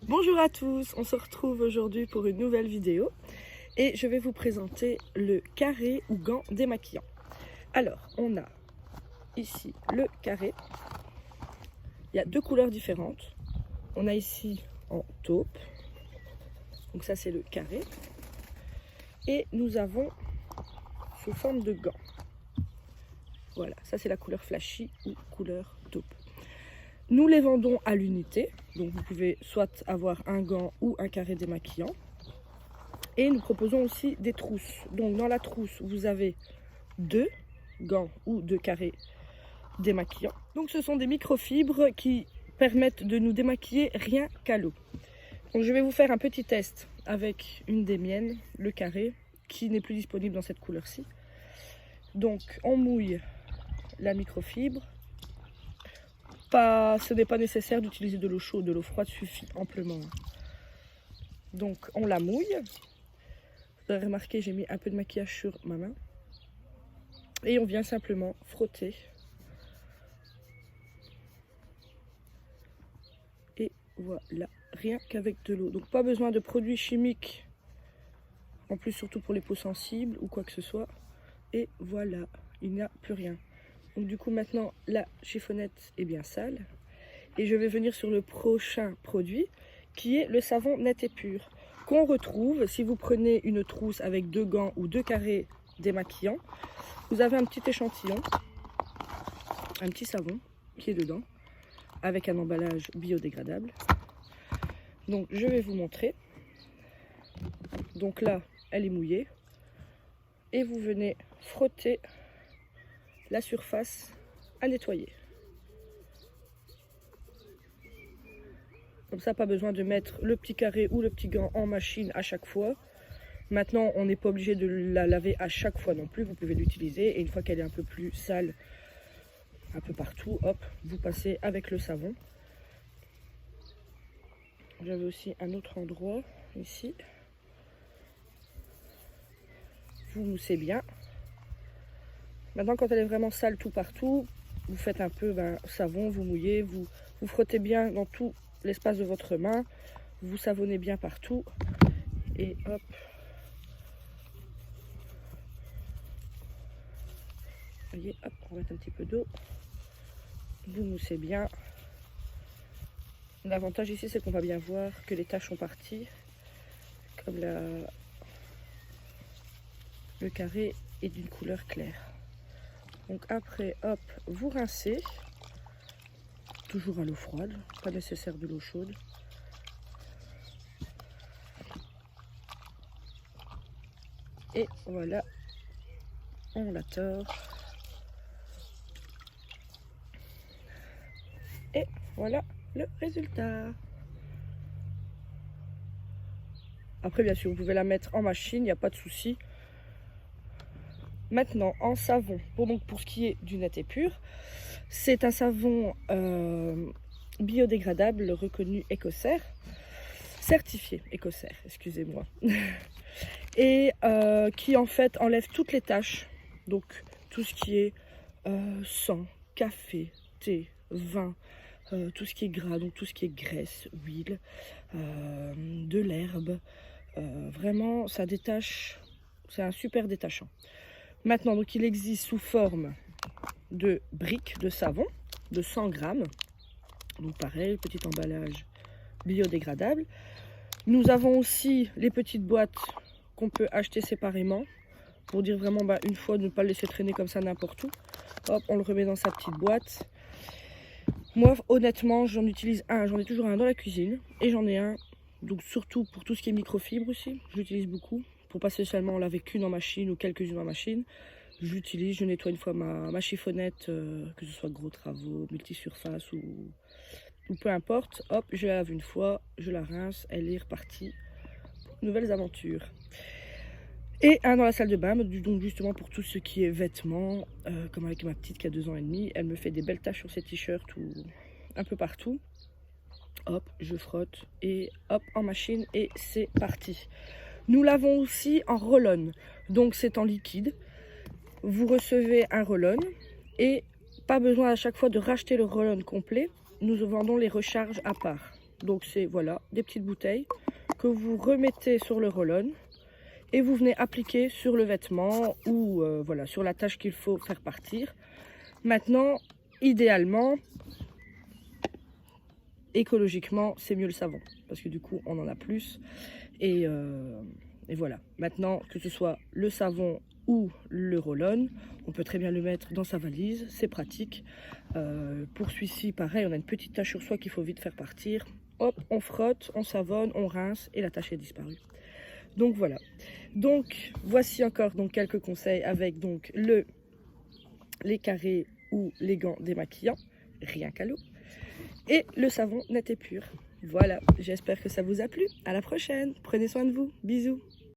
Bonjour à tous, on se retrouve aujourd'hui pour une nouvelle vidéo et je vais vous présenter le carré ou gant démaquillant. Alors, on a ici le carré, il y a deux couleurs différentes. On a ici en taupe, donc ça c'est le carré, et nous avons sous forme de gant. Voilà, ça c'est la couleur flashy ou couleur taupe. Nous les vendons à l'unité, donc vous pouvez soit avoir un gant ou un carré démaquillant. Et nous proposons aussi des trousses. Donc dans la trousse, vous avez deux gants ou deux carrés démaquillants. Donc ce sont des microfibres qui permettent de nous démaquiller rien qu'à l'eau. Donc je vais vous faire un petit test avec une des miennes, le carré, qui n'est plus disponible dans cette couleur-ci. Donc on mouille la microfibre. Ce n'est pas nécessaire d'utiliser de l'eau chaude, de l'eau froide suffit amplement. Donc on la mouille. Vous avez remarqué, j'ai mis un peu de maquillage sur ma main. Et on vient simplement frotter. Et voilà, rien qu'avec de l'eau. Donc pas besoin de produits chimiques. En plus, surtout pour les peaux sensibles ou quoi que ce soit. Et voilà, il n'y a plus rien. Donc du coup maintenant la chiffonnette est bien sale et je vais venir sur le prochain produit qui est le savon net et pur qu'on retrouve si vous prenez une trousse avec deux gants ou deux carrés démaquillants. Vous avez un petit échantillon, un petit savon qui est dedans avec un emballage biodégradable. Donc je vais vous montrer. Donc là elle est mouillée et vous venez frotter la surface à nettoyer. Comme ça, pas besoin de mettre le petit carré ou le petit gant en machine à chaque fois. Maintenant, on n'est pas obligé de la laver à chaque fois non plus. Vous pouvez l'utiliser et une fois qu'elle est un peu plus sale, un peu partout, hop, vous passez avec le savon. J'avais aussi un autre endroit ici. Vous moussez bien. Maintenant, quand elle est vraiment sale tout partout, vous faites un peu savon, vous mouillez, vous frottez bien dans tout l'espace de votre main, vous savonnez bien partout et hop. Voyez, hop, on va mettre un petit peu d'eau. Vous moussez bien. L'avantage ici, c'est qu'on va bien voir que les taches sont parties, comme le carré est d'une couleur claire. Donc après, hop, vous rincez, toujours à l'eau froide, pas nécessaire de l'eau chaude. Et voilà, on la tord. Et voilà le résultat. Après, bien sûr, vous pouvez la mettre en machine, il n'y a pas de souci. Maintenant, en savon, pour ce qui est du net et pur, c'est un savon biodégradable reconnu Écossaire, certifié Écossaire, excusez-moi, et qui en fait enlève toutes les taches, donc tout ce qui est sang, café, thé, vin, tout ce qui est gras, donc tout ce qui est graisse, huile, de l'herbe, vraiment ça détache, c'est un super détachant. Maintenant, donc il existe sous forme de briques de savon de 100 grammes. Donc pareil, petit emballage biodégradable. Nous avons aussi les petites boîtes qu'on peut acheter séparément pour dire vraiment une fois ne pas le laisser traîner comme ça n'importe où. Hop, on le remet dans sa petite boîte. Moi, honnêtement, j'en utilise un. J'en ai toujours un dans la cuisine et j'en ai un. Donc surtout pour tout ce qui est microfibre aussi, j'utilise beaucoup. Pour pas spécialement en laver qu'une en machine ou quelques-unes en machine. J'utilise, je nettoie une fois ma chiffonnette, que ce soit gros travaux, multisurface ou peu importe. Hop, je la lave une fois, je la rince, elle est repartie. Nouvelles aventures. Et un dans la salle de bain, donc justement pour tout ce qui est vêtements, comme avec ma petite qui a 2 ans et demi, elle me fait des belles taches sur ses t-shirts ou un peu partout. Hop, je frotte et hop, en machine et c'est parti. Nous l'avons aussi en roll-on, donc c'est en liquide. Vous recevez un roll-on et pas besoin à chaque fois de racheter le roll-on complet. Nous vendons les recharges à part. Donc c'est voilà, des petites bouteilles que vous remettez sur le roll-on et vous venez appliquer sur le vêtement ou voilà, sur la tache qu'il faut faire partir. Maintenant, idéalement, écologiquement, c'est mieux le savon parce que du coup, on en a plus. Et voilà. Maintenant, que ce soit le savon ou le roll-on, on peut très bien le mettre dans sa valise, c'est pratique. Pour celui-ci, pareil, on a une petite tache sur soi qu'il faut vite faire partir. Hop, on frotte, on savonne, on rince et la tache est disparue. Donc voilà. Donc voici encore donc quelques conseils avec donc les carrés ou les gants démaquillants, rien qu'à l'eau, et le savon net et pur. Voilà, j'espère que ça vous a plu. À la prochaine, prenez soin de vous, bisous.